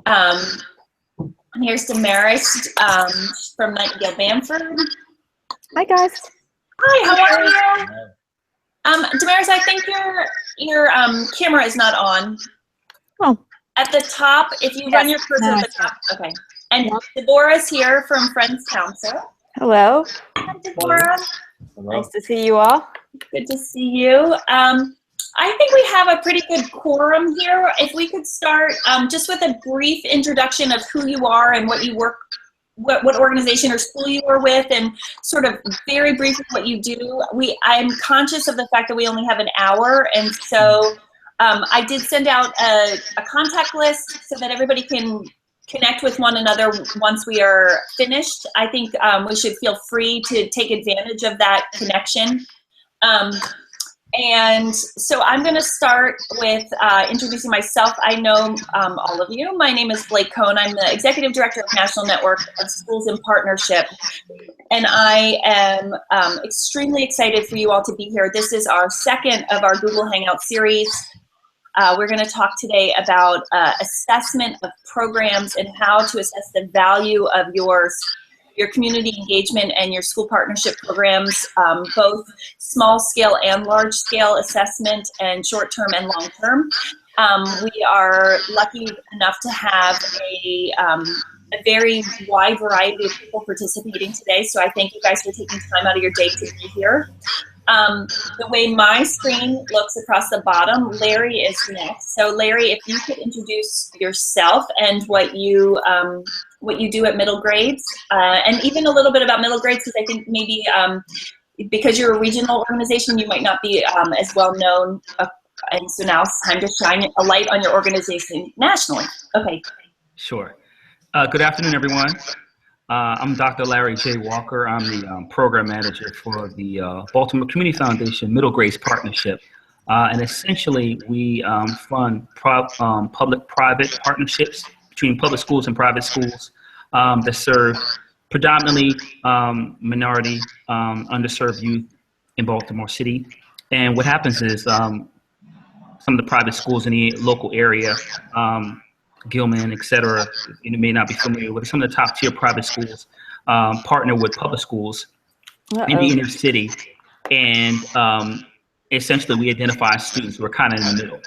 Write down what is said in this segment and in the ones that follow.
And here's Damaris from Nightingale Bamford. Hi, guys. Hi, how are you? Damaris, I think your camera is not on. Oh. At the top, if you run your cursor at the top, okay. And Deborah's here from Friends Council. Hello. Hi, Deborah. Hello. Nice to see you all. Good to see you. I think we have a pretty good quorum here. If we could start just with a brief introduction of who you are and what you work, what organization or school you are with, and sort of very briefly what you do. I'm conscious of the fact that we only have an hour, and so I did send out a contact list so that everybody can connect with one another once we are finished. I think we should feel free to take advantage of that connection. And so I'm going to start with introducing myself. I know all of you. My name is Blake Cohn. I'm the Executive Director of National Network of Schools in Partnership. And I am extremely excited for you all to be here. This is our second of our Google Hangout series. We're going to talk today about assessment of programs and how to assess the value of your community engagement and your school partnership programs, both small scale and large scale assessment and short term and long term. We are lucky enough to have a very wide variety of people participating today, so I thank you guys for taking time out of your day to be here. The way my screen looks across the bottom, Larry is next. So Larry, if you could introduce yourself and what you do at middle grades, and even a little bit about middle grades, because I think maybe because you're a regional organization, you might not be as well known. And so now it's time to shine a light on your organization nationally. Okay. Sure. Good afternoon, everyone. I'm Dr. Larry J. Walker. I'm the program manager for the Baltimore Community Foundation Middle Grades Partnership. And essentially, we fund public-private partnerships between public schools and private schools that serve predominantly minority, underserved youth in Baltimore City. And what happens is some of the private schools in the local area, Gilman, et cetera, you may not be familiar with, some of the top tier private schools partner with public schools in the inner city. And essentially we identify students who are kind of in the middle.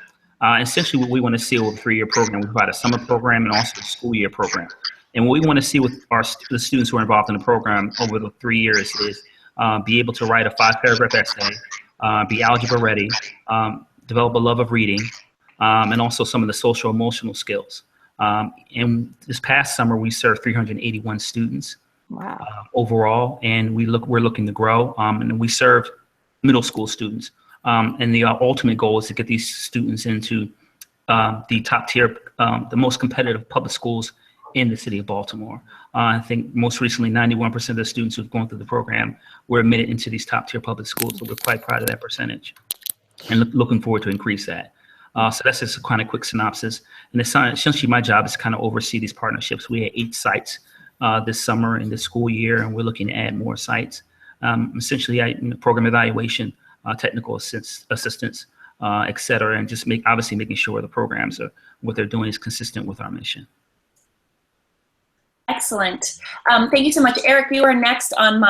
Essentially what we want to see with a 3-year program, we provide a summer program and also a school year program. And what we want to see with the students who are involved in the program over the 3 years is be able to write a 5-paragraph essay, be algebra ready, develop a love of reading, and also some of the social emotional skills. And this past summer, we served 381 students. Wow. Overall, and we're looking to grow. And we serve middle school students. And the ultimate goal is to get these students into the top tier, the most competitive public schools in the city of Baltimore. I think most recently, 91% of the students who've gone through the program were admitted into these top tier public schools. So we're quite proud of that percentage and looking forward to increase that. So that's just a kind of quick synopsis. And essentially my job is to kind of oversee these partnerships. We had 8 sites this summer in this school year, and we're looking to add more sites. Essentially, program evaluation, technical assistance, et cetera, and just obviously making sure the programs are, what they're doing is consistent with our mission. Excellent. Thank you so much. Eric, you are next on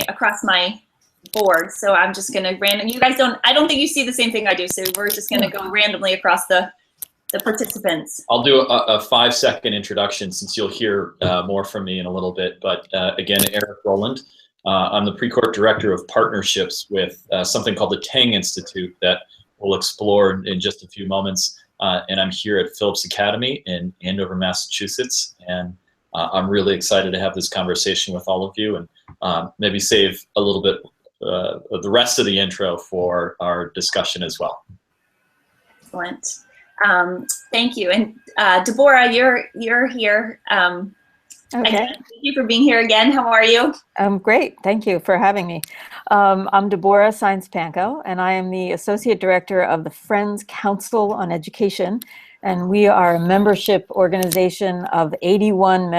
across my board. So I'm just going to you guys I don't think you see the same thing I do. So we're just going to go randomly across the participants. I'll do a 5-second introduction since you'll hear more from me in a little bit. But again, Eric Rowland. I'm the Precourt Director of Partnerships with something called the Tang Institute that we'll explore in just a few moments. And I'm here at Phillips Academy in Andover, Massachusetts. And I'm really excited to have this conversation with all of you and maybe save a little bit of the rest of the intro for our discussion as well. Excellent. Thank you. And Deborah, you're here. Okay. Again, thank you for being here again. How are you? Great. Thank you for having me. I'm Deborah Saenz-Pankow, and I am the Associate Director of the Friends Council on Education. And we are a membership organization of 81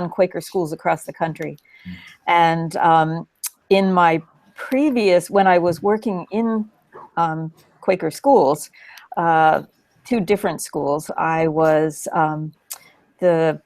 Quaker schools across the country. And in my when I was working in Quaker schools, two different schools. I was the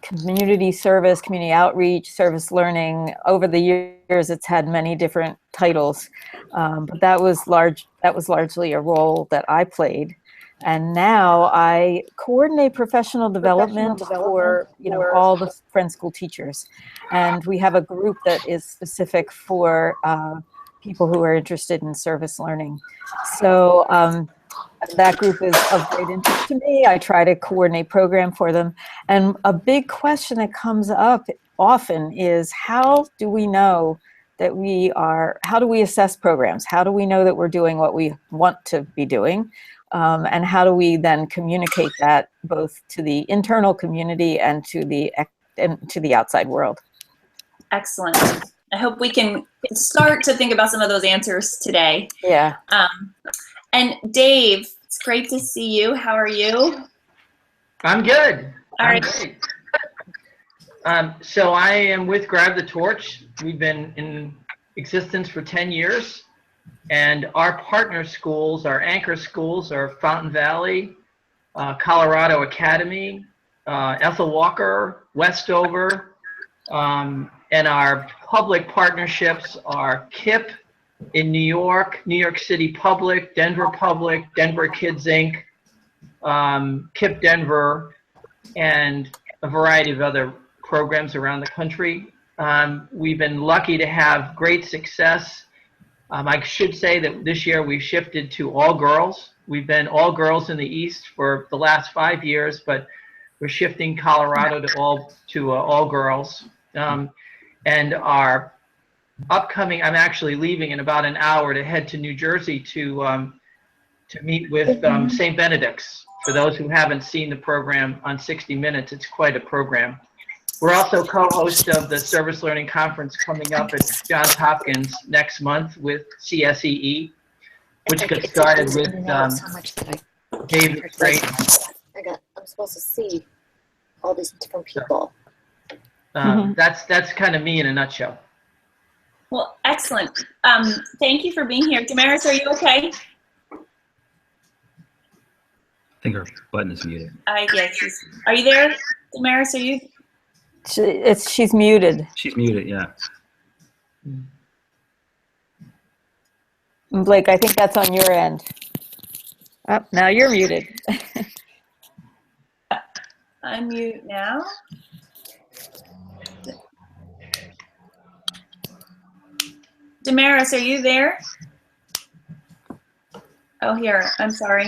community service, community outreach, service learning. Over the years, it's had many different titles, but that was largely a role that I played. And now I coordinate professional development for all the Friends School teachers, and we have a group that is specific for people who are interested in service learning. So that group is of great interest to me. I try to coordinate program for them, and a big question that comes up often is, how do we know that how do we assess programs? How do we know that we're doing what we want to be doing? And how do we then communicate that both to the internal community and to the outside world? Excellent. I hope we can start to think about some of those answers today. Yeah. And Dave, it's great to see you. How are you? I'm good. All right. Great. So I am with Grab the Torch. We've been in existence for 10 years. And our partner schools, our anchor schools, are Fountain Valley, Colorado Academy, Ethel Walker, Westover, and our public partnerships are KIPP in New York City Public, Denver Kids Inc., KIPP Denver, and a variety of other programs around the country. We've been lucky to have great success. I should say that this year we've shifted to all girls. We've been all girls in the East for the last 5 years, but we're shifting Colorado to all girls. And our upcoming, I'm actually leaving in about an hour to head to New Jersey to meet with St. Benedict's. For those who haven't seen the program on 60 Minutes, it's quite a program. We're also co-host of the Service Learning Conference coming up at Johns Hopkins next month with CSEE, which got started with David Strait. I'm supposed to see all these different people. That's kind of me in a nutshell. Well, excellent. Thank you for being here. Damaris, are you okay? I think her button is muted. Yes. Are you there, Damaris? Are you? She's muted. She's muted, yeah. Blake, I think that's on your end. Oh, now you're muted. Unmute now. Damaris, are you there? Oh, here. I'm sorry.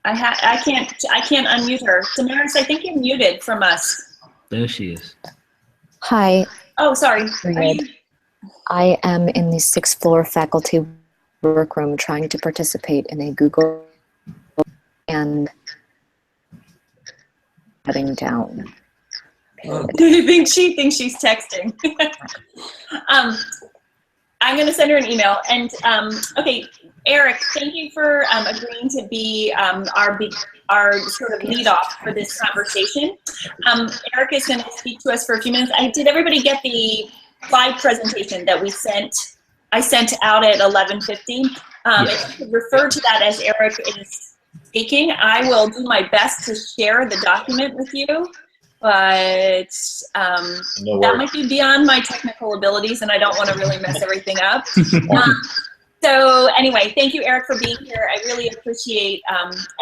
I can't unmute her. Damaris, I think you're muted from us. There she is. Hi. Oh, sorry. I am in the 6th floor faculty workroom trying to participate in a Google and heading down. She thinks she's texting. I'm going to send her an email. And okay, Eric, thank you for agreeing to be our sort of lead off for this conversation. Eric is going to speak to us for a few minutes. Did everybody get the slide presentation that I sent out at 11:15? If you could refer to that as Eric is speaking. I will do my best to share the document with you, but that might be beyond my technical abilities, and I don't want to really mess everything up. So anyway, thank you, Eric, for being here. I really appreciate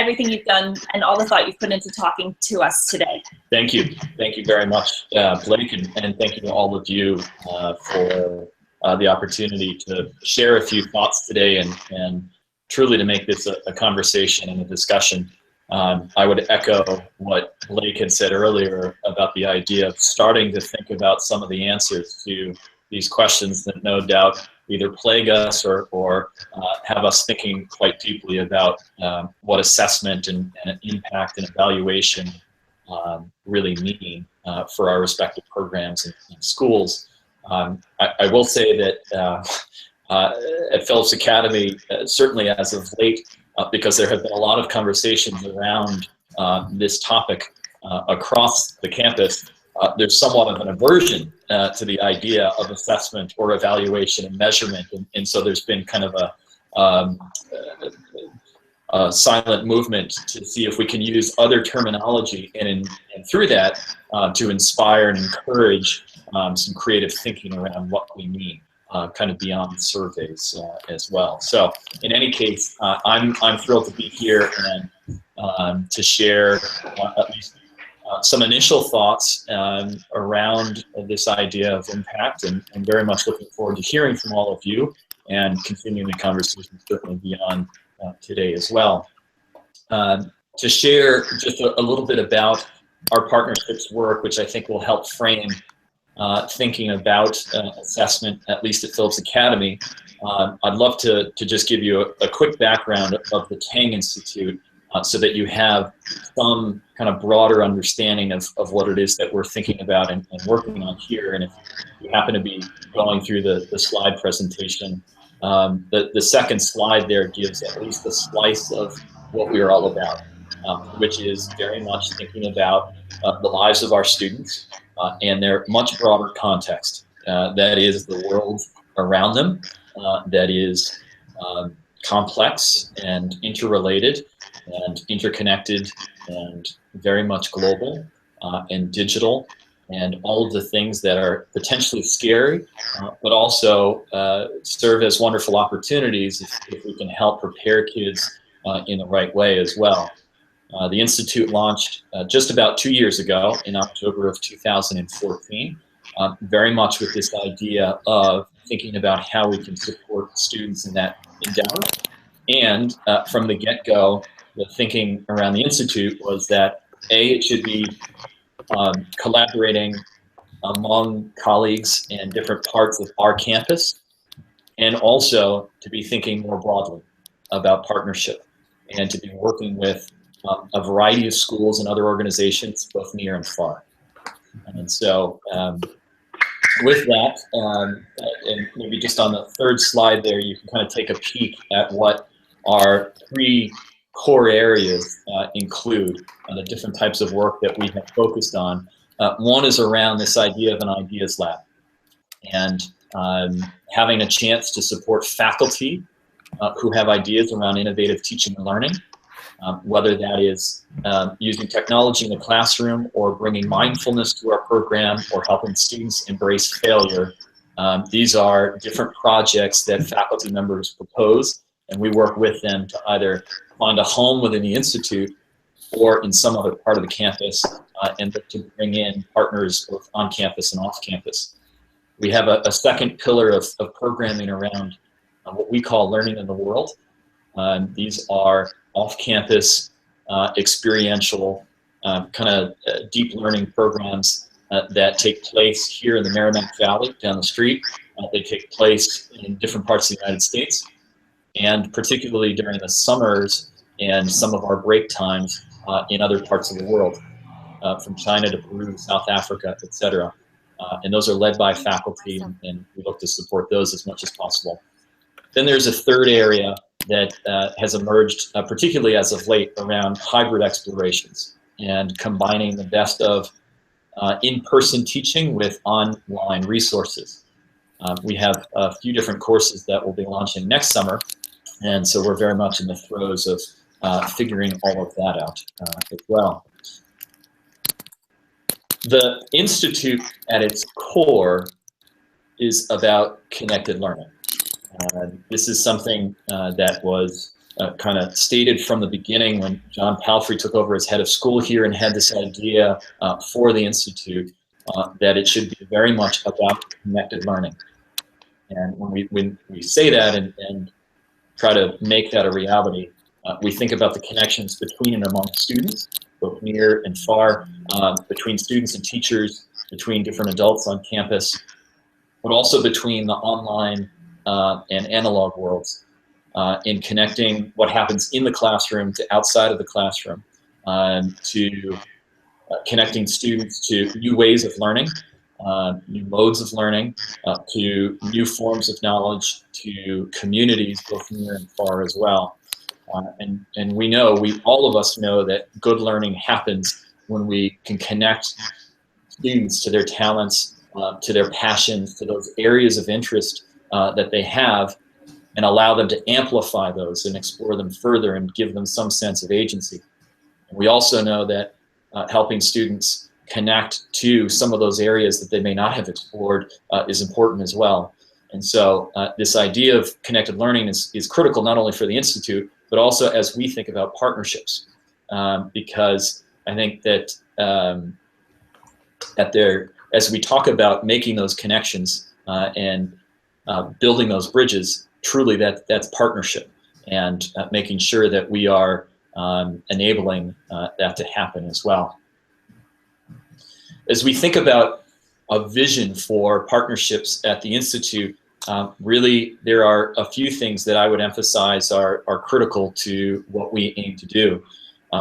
everything you've done and all the thought you've put into talking to us today. Thank you. Thank you very much, Blake, and thank you to all of you for the opportunity to share a few thoughts today and truly to make this a conversation and a discussion. I would echo what Blake had said earlier about the idea of starting to think about some of the answers to these questions that no doubt either plague us or have us thinking quite deeply about what assessment and impact and evaluation really mean for our respective programs and schools. I will say that at Phillips Academy, certainly as of late, because there have been a lot of conversations around this topic across the campus, there's somewhat of an aversion to the idea of assessment or evaluation and measurement, and so there's been kind of silent movement to see if we can use other terminology and through that to inspire and encourage some creative thinking around what we mean, kind of beyond surveys as well. So in any case, I'm thrilled to be here and to share at least some initial thoughts around this idea of impact, and very much looking forward to hearing from all of you and continuing the conversation certainly beyond today as well. To share just a little bit about our partnerships work, which I think will help frame thinking about assessment, at least at Phillips Academy. I'd love to just give you a quick background of the Tang Institute so that you have some kind of broader understanding of what it is that we're thinking about and working on here. And if you happen to be going through the slide presentation, the second slide there gives at least a slice of what we are all about, which is very much thinking about the lives of our students and their much broader context. That is the world around them, that is complex and interrelated and interconnected and very much global and digital, and all of the things that are potentially scary, but also serve as wonderful opportunities if we can help prepare kids in the right way as well. The Institute launched just about 2 years ago in October of 2014, very much with this idea of thinking about how we can support students in that endeavor. And from the get-go, the thinking around the Institute was that it should be collaborating among colleagues in different parts of our campus, and also to be thinking more broadly about partnership and to be working with a variety of schools and other organizations, both near and far. And so with that, and maybe just on the third slide there, you can kind of take a peek at what our three core areas include, the different types of work that we have focused on. One is around this idea of an ideas lab, and having a chance to support faculty who have ideas around innovative teaching and learning, whether that is using technology in the classroom or bringing mindfulness to our program or helping students embrace failure. These are different projects that faculty members propose, and we work with them to either find a home within the Institute or in some other part of the campus, and to bring in partners both on campus and off campus. We have a second pillar of programming around what we call learning in the world. These are off-campus, experiential, kind of deep learning programs that take place here in the Merrimack Valley down the street. They take place in different parts of the United States, and particularly during the summers and some of our break times in other parts of the world, from China to Peru, South Africa, etc. And those are led by faculty, and we look to support those as much as possible. Then there's a third area that has emerged, particularly as of late, around hybrid explorations and combining the best of in-person teaching with online resources. We have a few different courses that we'll be launching next summer, and so we're very much in the throes of figuring all of that out as well. The Institute at its core is about connected learning. This is something that was kind of stated from the beginning when John Palfrey took over as head of school here and had this idea for the Institute that it should be very much about connected learning. And when we say that and try to make that a reality, we think about the connections between and among students, both near and far, between students and teachers, between different adults on campus, but also between the online and analog worlds, in connecting what happens in the classroom to outside of the classroom, to connecting students to new ways of learning, new modes of learning, to new forms of knowledge, to communities both near and far as well. And we know, all of us know that good learning happens when we can connect students to their talents, to their passions, to those areas of interest that they have, and allow them to amplify those and explore them further and give them some sense of agency. And we also know that helping students connect to some of those areas that they may not have explored is important as well. And so this idea of connected learning is critical not only for the Institute, but also as we think about partnerships. Because I think that as we talk about making those connections and building those bridges, truly that's partnership, and making sure that we are enabling that to happen as well. As we think about a vision for partnerships at the Institute, really there are a few things that I would emphasize are critical to what we aim to do.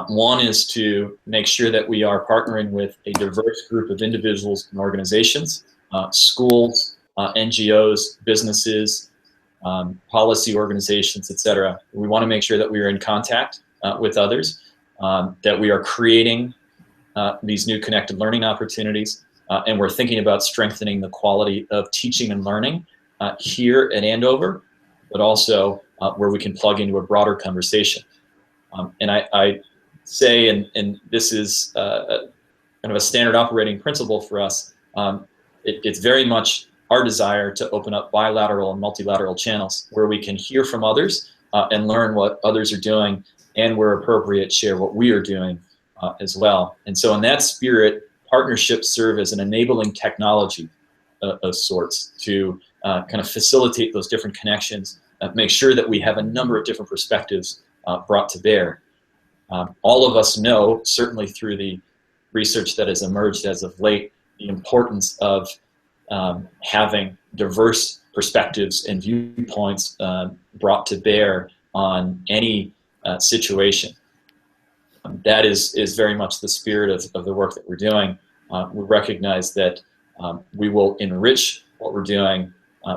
One is to make sure that we are partnering with a diverse group of individuals and organizations, schools, NGOs, businesses, policy organizations, etc. We want to make sure that we are in contact with others, that we are creating these new connected learning opportunities, and we're thinking about strengthening the quality of teaching and learning here at Andover, but also where we can plug into a broader conversation. And I say, and this is kind of a standard operating principle for us, it's very much our desire to open up bilateral and multilateral channels where we can hear from others and learn what others are doing, and where appropriate, share what we are doing as well. And so in that spirit, partnerships serve as an enabling technology of sorts to kind of facilitate those different connections, make sure that we have a number of different perspectives brought to bear. All of us know, certainly through the research that has emerged as of late, the importance of having diverse perspectives and viewpoints brought to bear on any situation. That is very much the spirit of the work that we're doing. We recognize that we will enrich what we're doing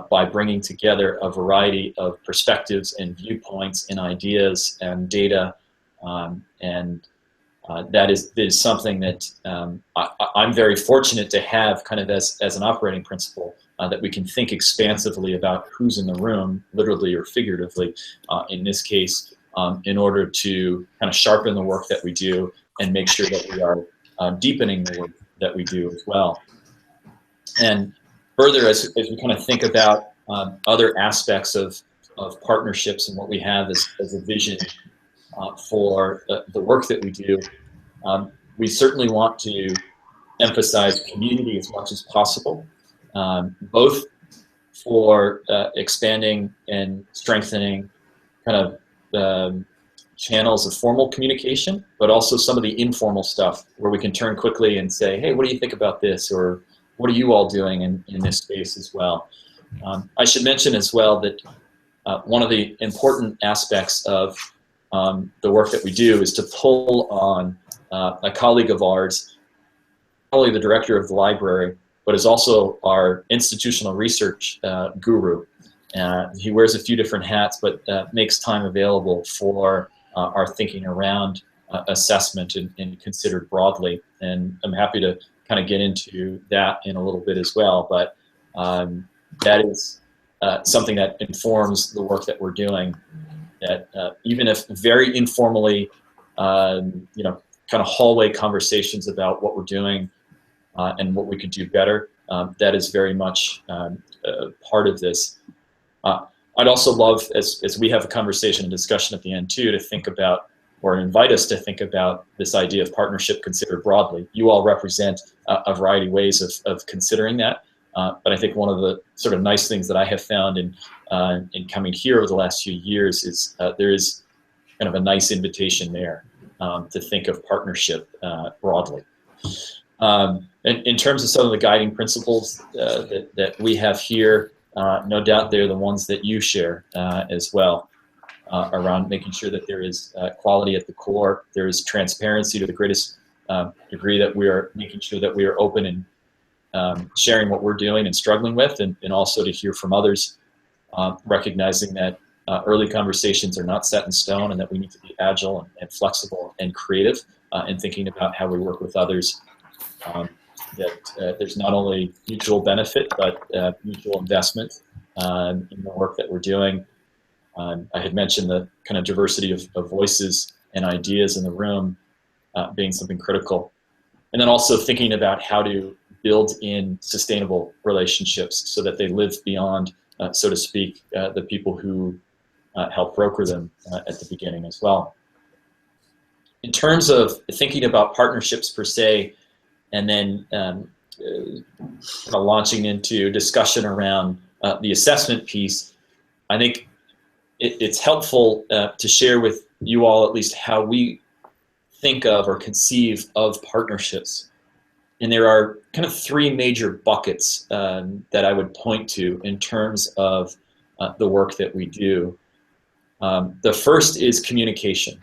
by bringing together a variety of perspectives and viewpoints and ideas and data, and that is something that I'm very fortunate to have kind of as an operating principle, that we can think expansively about who's in the room, literally or figuratively, in this case, in order to kind of sharpen the work that we do and make sure that we are deepening the work that we do as well. And further, as we kind of think about other aspects of partnerships and what we have as a vision for the work that we do, we certainly want to emphasize community as much as possible, both for expanding and strengthening kind of channels of formal communication, but also some of the informal stuff where we can turn quickly and say, hey, what do you think about this? Or what are you all doing in this space as well? I should mention as well that one of the important aspects of the work that we do is to pull on a colleague of ours, not only the director of the library, but is also our institutional research guru. He wears a few different hats, but makes time available for our thinking around assessment and considered broadly. And I'm happy to kind of get into that in a little bit as well. But that is something that informs the work that we're doing. That even if very informally, you know, kind of hallway conversations about what we're doing and what we could do better, that is very much part of this. I'd also love, as we have a conversation and discussion at the end too, to think about, or invite us to think about this idea of partnership considered broadly. You all represent a variety of ways of considering that, but I think one of the sort of nice things that I have found in coming here over the last few years is there is kind of a nice invitation there to think of partnership broadly. In terms of some of the guiding principles that we have here, no doubt they're the ones that you share as well, around making sure that there is quality at the core, there is transparency to the greatest degree, that we are making sure that we are open and sharing what we're doing and struggling with, and also to hear from others, recognizing that early conversations are not set in stone, and that we need to be agile and flexible and creative in thinking about how we work with others. That there's not only mutual benefit, but mutual investment in the work that we're doing. I had mentioned the kind of diversity of voices and ideas in the room being something critical. And then also thinking about how to build in sustainable relationships so that they live beyond, so to speak, the people who help broker them at the beginning as well. In terms of thinking about partnerships per se, and then kind of launching into discussion around the assessment piece, I think it's helpful to share with you all at least how we think of or conceive of partnerships. And there are kind of three major buckets that I would point to in terms of the work that we do. The first is communication.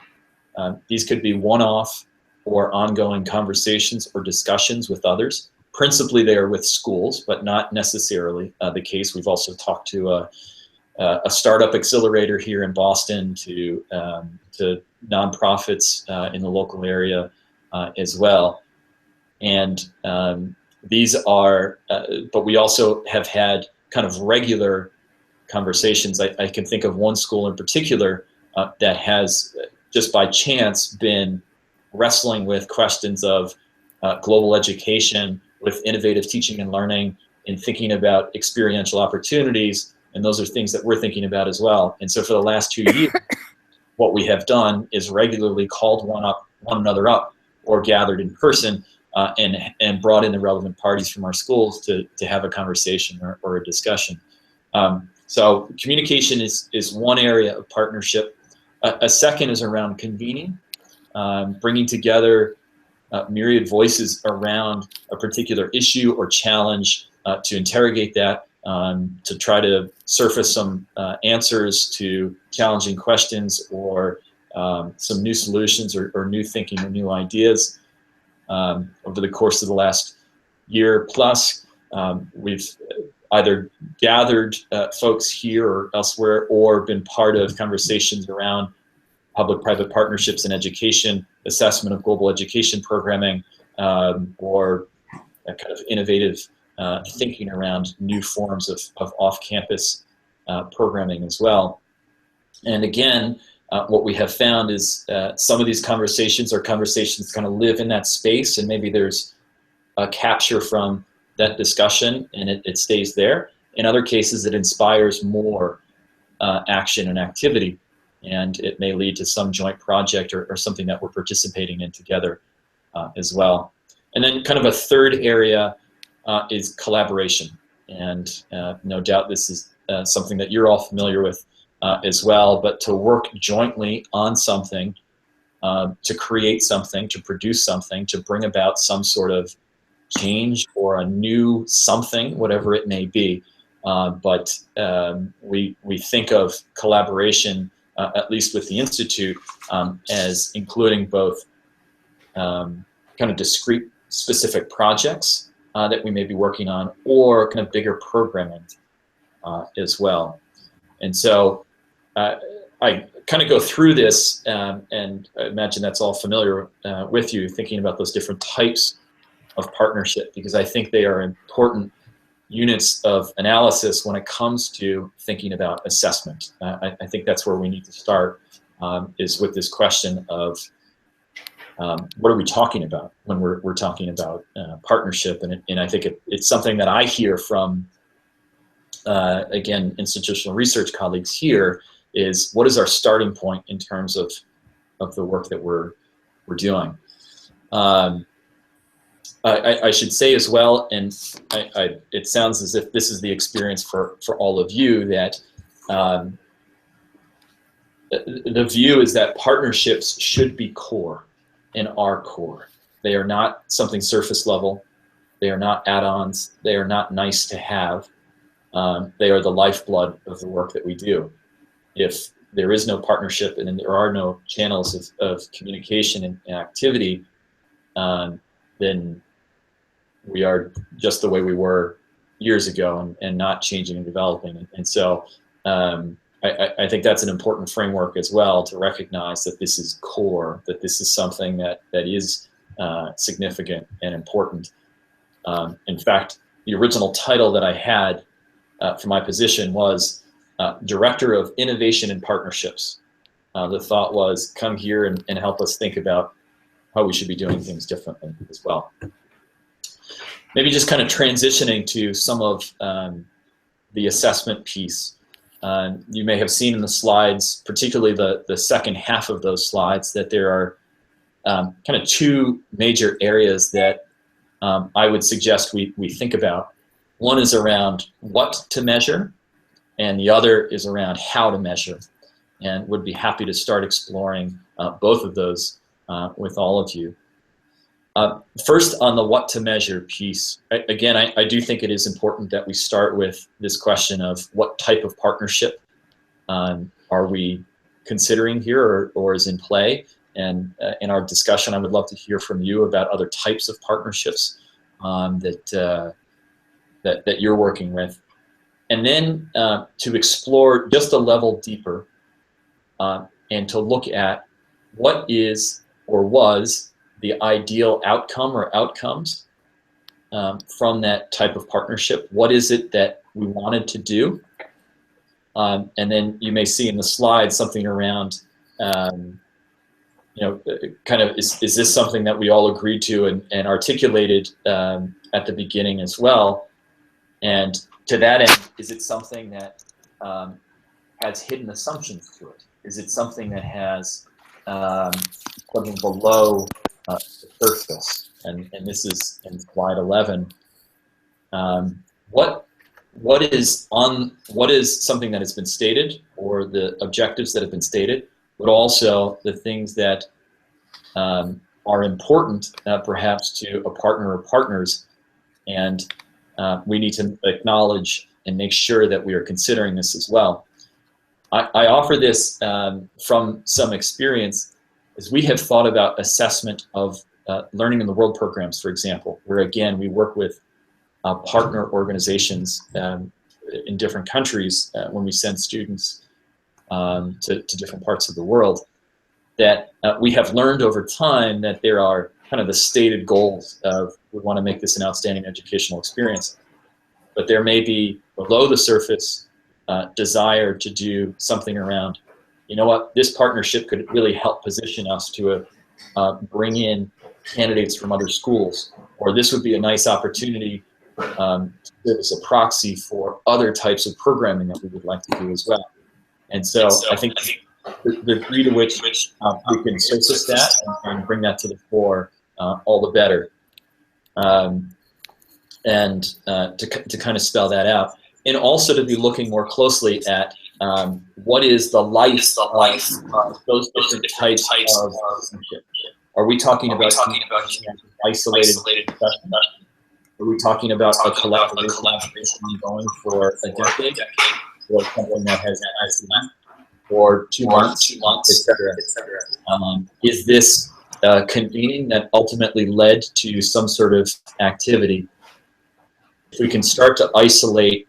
These could be one-off or ongoing conversations or discussions with others. Principally they are with schools, but not necessarily the case. We've also talked to a startup accelerator here in Boston, to nonprofits in the local area as well. And these are, but we also have had kind of regular conversations. I can think of one school in particular that has just by chance been wrestling with questions of global education with innovative teaching and learning and thinking about experiential opportunities. And those are things that we're thinking about as well. And so for the last 2 years, what we have done is regularly called one another up or gathered in person and brought in the relevant parties from our schools to have a conversation or a discussion. So communication is one area of partnership. A second is around convening, bringing together myriad voices around a particular issue or challenge to interrogate that, to try to surface some answers to challenging questions or some new solutions or new thinking or new ideas. Over the course of the last year plus, we've either gathered folks here or elsewhere or been part of conversations around public-private partnerships in education, assessment of global education programming, or a kind of innovative thinking around new forms of off-campus programming as well. And again, what we have found is some of these conversations kind of live in that space, and maybe there's a capture from that discussion and it stays there. In other cases, it inspires more action and activity, and it may lead to some joint project or something that we're participating in together as well. And then kind of a third area is collaboration. And no doubt this is something that you're all familiar with as well, but to work jointly on something, to create something, to produce something, to bring about some sort of change or a new something, whatever it may be. But we think of collaboration, at least with the Institute, as including both kind of discrete specific projects that we may be working on, or kind of bigger programming as well. And so I kind of go through this, and I imagine that's all familiar with you, thinking about those different types of partnership, because I think they are important units of analysis when it comes to thinking about assessment. I think that's where we need to start, is with this question of what are we talking about when we're talking about partnership. And I think it's something that I hear from, again, institutional research colleagues here, is what is our starting point in terms of the work that we're doing. I should say as well, and it sounds as if this is the experience for all of you, that the view is that partnerships should be core and are core. They are not something surface level. They are not add-ons. They are not nice to have. They are the lifeblood of the work that we do. If there is no partnership and there are no channels of communication and activity, then we are just the way we were years ago and not changing and developing. And so I think that's an important framework as well, to recognize that this is core, that this is something that is significant and important. In fact, the original title that I had for my position was Director of Innovation and Partnerships. The thought was, come here and help us think about how we should be doing things differently as well. Maybe just kind of transitioning to some of the assessment piece. You may have seen in the slides, particularly the second half of those slides, that there are kind of two major areas that I would suggest we think about. One is around what to measure, and the other is around how to measure. And would be happy to start exploring both of those with all of you. First, on the what to measure piece, again, I do think it is important that we start with this question of what type of partnership are we considering here or is in play. And in our discussion, I would love to hear from you about other types of partnerships that you're working with. And then to explore just a level deeper and to look at what is or was the ideal outcome or outcomes from that type of partnership. What is it that we wanted to do? And then you may see in the slide something around, kind of, is this something that we all agreed to and articulated at the beginning as well? And to that end, is it something that has hidden assumptions to it? Is it something that has something below the surface? And this is in slide 11. What is something that has been stated, or the objectives that have been stated, but also the things that are important perhaps to a partner or partners, and we need to acknowledge and make sure that we are considering this as well. I offer this from some experience, as we have thought about assessment of Learning in the World programs, for example, where again we work with partner organizations in different countries when we send students to different parts of the world, that we have learned over time that there are kind of the stated goals of, we want to make this an outstanding educational experience, but there may be below the surface desire to do something around, you know what, this partnership could really help position us to bring in candidates from other schools, or this would be a nice opportunity to serve as a proxy for other types of programming that we would like to do as well. And so I think the degree to which we can surface that and bring that to the fore, all the better. And to kind of spell that out. And also to be looking more closely at what is the life of those different types of partnership. Are we talking about isolated discussion? Are we talking about a collaboration ongoing for a decade, or something that has lasted for 2 months, etc.? Is this convening that ultimately led to some sort of activity? If we can start to isolate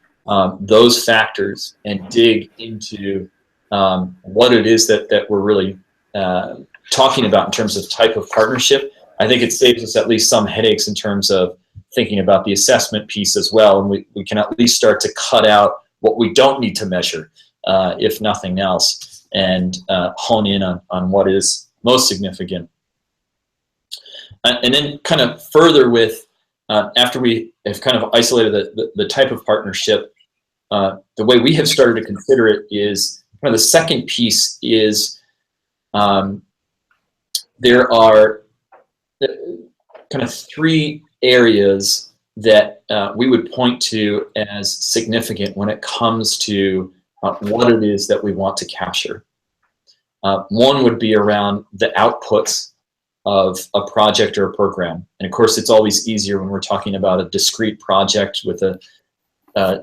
those factors and dig into what it is that we're really talking about in terms of type of partnership, I think it saves us at least some headaches in terms of thinking about the assessment piece as well, and we can at least start to cut out what we don't need to measure, if nothing else, and hone in on what is most significant. And then kind of further with, after we have kind of isolated the type of partnership, the way we have started to consider it is, kind of the second piece is, there are kind of 3 areas that we would point to as significant when it comes to what it is that we want to capture. One would be around the outputs of a project or a program. And of course, it's always easier when we're talking about a discrete project with a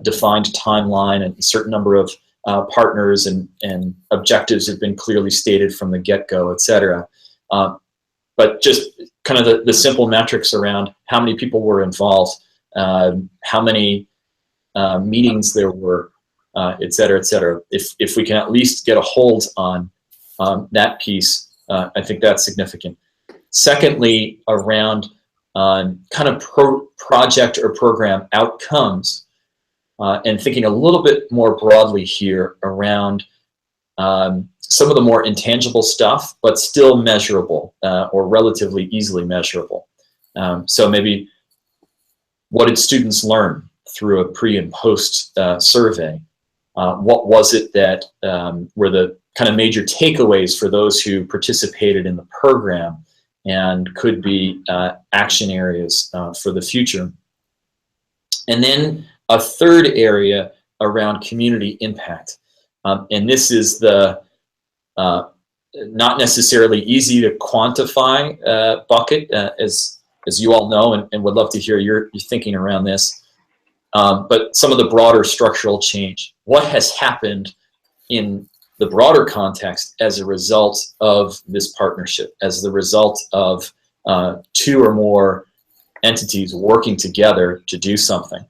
defined timeline and a certain number of partners and objectives have been clearly stated from the get-go, et cetera. But just kind of the simple metrics around how many people were involved, how many meetings there were, et cetera, et cetera. If we can at least get a hold on that piece, I think that's significant. Secondly, around kind of project or program outcomes, and thinking a little bit more broadly here around some of the more intangible stuff, but still measurable or relatively easily measurable. So maybe, what did students learn through a pre and post survey? What was it that were the kind of major takeaways for those who participated in the program and could be action areas for the future? And then a third area around community impact. And this is the not necessarily easy to quantify bucket, as you all know, and would love to hear your thinking around this. But some of the broader structural change. What has happened in the broader context as a result of this partnership, as the result of two or more entities working together to do something?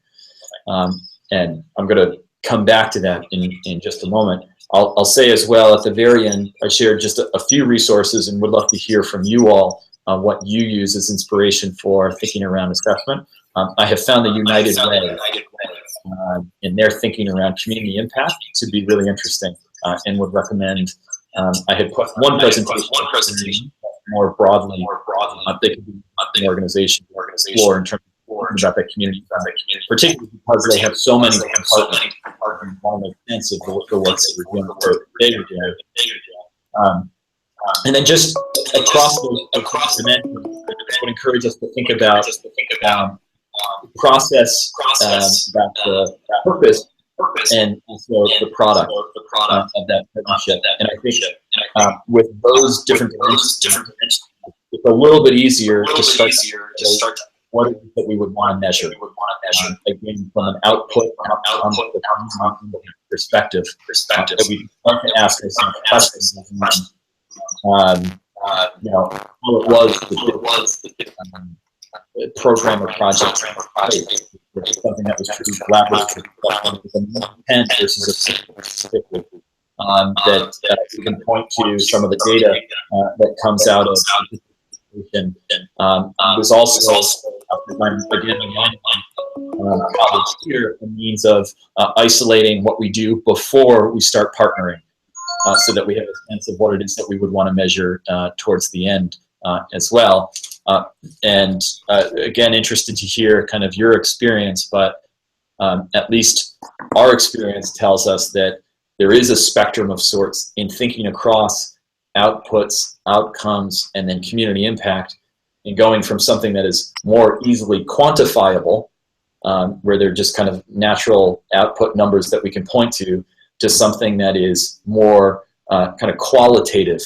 And I'm going to come back to that in just a moment. I'll say as well at the very end, I shared just a few resources and would love to hear from you all what you use as inspiration for thinking around assessment. I have found the United Way in their thinking around community impact to be really interesting, and would recommend. I had put one presentation more broadly. They could be an organization explore in terms of about that community, particularly because they have so many partners and want to make sense of the work that we're doing, or they were doing. And then just across dimensions, I would encourage us to think about process, about the purpose, and also the product of that partnership. And I think with those different dimensions, it's a little bit easier to start what is it that we would want to measure. Again, from an output perspective, that we start to ask ourselves questions. You know, how it was the program or project, something that was truly collaborative, with an intent versus a specific, that we can point to some of the data that comes out of and was also, again, college here, a means of isolating what we do before we start partnering, so that we have a sense of what it is that we would want to measure towards the end as well. And again, interested to hear kind of your experience, but at least our experience tells us that there is a spectrum of sorts in thinking across outputs, outcomes, and then community impact, and going from something that is more easily quantifiable, where they're just kind of natural output numbers that we can point to something that is more kind of qualitative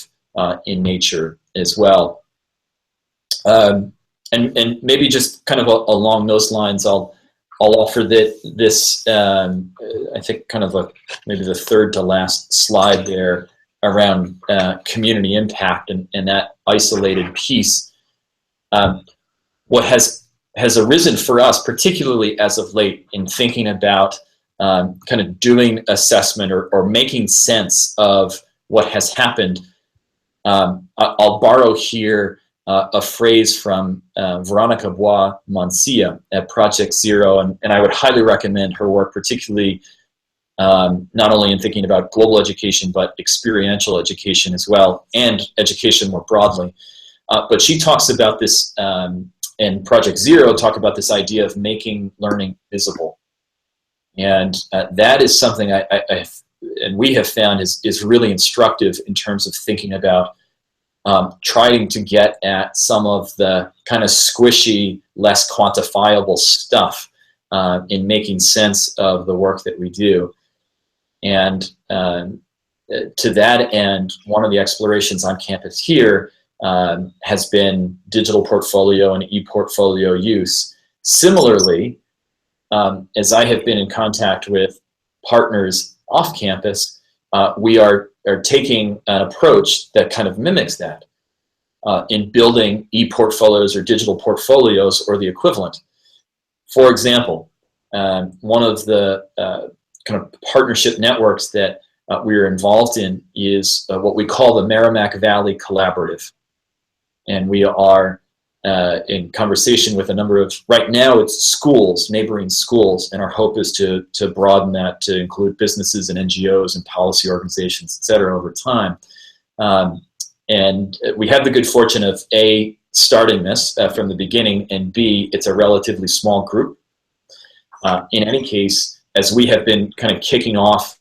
in nature as well. And maybe just kind of along those lines, I'll offer that this, I think kind of maybe the third to last slide there around community impact and that isolated piece. What has arisen for us, particularly as of late, in thinking about kind of doing assessment or making sense of what has happened. I'll borrow here a phrase from Veronica Bois-Mancia at Project Zero, and I would highly recommend her work, particularly not only in thinking about global education, but experiential education as well, and education more broadly. But she talks about this, and Project Zero talk about this idea of making learning visible. And that is something and we have found is really instructive in terms of thinking about trying to get at some of the kind of squishy, less quantifiable stuff in making sense of the work that we do. And to that end, one of the explorations on campus here has been digital portfolio and e-portfolio use. Similarly, as I have been in contact with partners off campus, we are taking an approach that kind of mimics that in building e-portfolios or digital portfolios or the equivalent. For example, one of the kind of partnership networks that we are involved in is what we call the Merrimack Valley Collaborative. And we are in conversation with a number of, right now it's schools, neighboring schools, and our hope is to broaden that to include businesses and NGOs and policy organizations, et cetera, over time. And we have the good fortune of A, starting this from the beginning, and B, it's a relatively small group. In any case, as we have been kind of kicking off,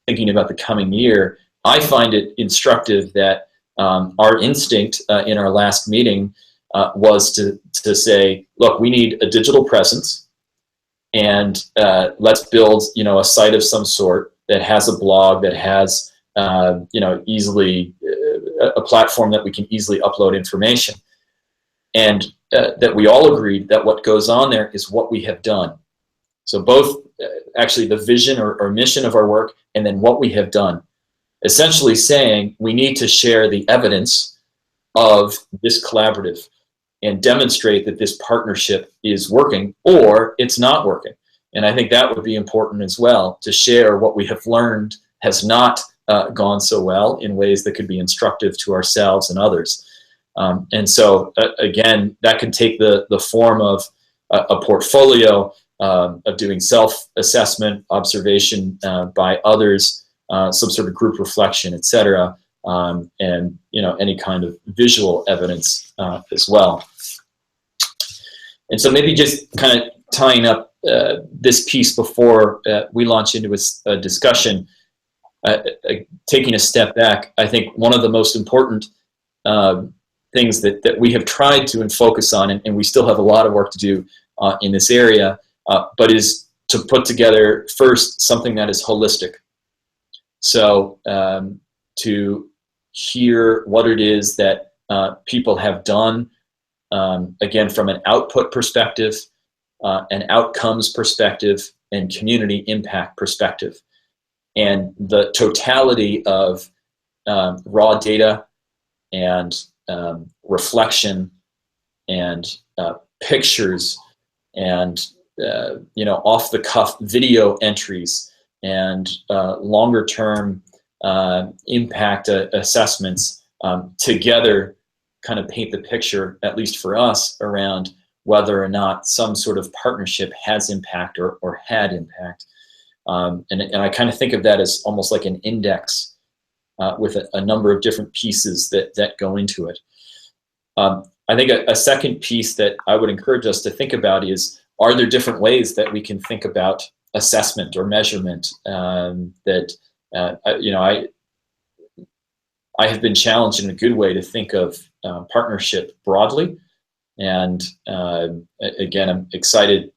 thinking about the coming year, I find it instructive that our instinct in our last meeting was to say, look, we need a digital presence, and let's build, a site of some sort that has a blog, that has, easily a platform that we can easily upload information, and that we all agreed that what goes on there is what we have done. So both actually the vision or mission of our work, and then what we have done, essentially saying we need to share the evidence of this collaborative and demonstrate that this partnership is working or it's not working. And I think that would be important as well, to share what we have learned has not gone so well in ways that could be instructive to ourselves and others. And so again, that can take the form of a portfolio of doing self-assessment, observation by others, some sort of group reflection, et cetera, and any kind of visual evidence as well. And so maybe just kind of tying up this piece before we launch into a discussion, taking a step back, I think one of the most important things that we have tried to focus on, and we still have a lot of work to do in this area, but is to put together first something that is holistic. So to hear what it is that people have done, again, from an output perspective, an outcomes perspective, and community impact perspective. And the totality of raw data and reflection and pictures and off-the-cuff video entries and longer-term impact assessments together kind of paint the picture, at least for us, around whether or not some sort of partnership has impact or had impact. And I kind of think of that as almost like an index with a number of different pieces that go into it. I think a second piece that I would encourage us to think about is, are there different ways that we can think about assessment or measurement I have been challenged in a good way to think of partnership broadly. And again, I'm excited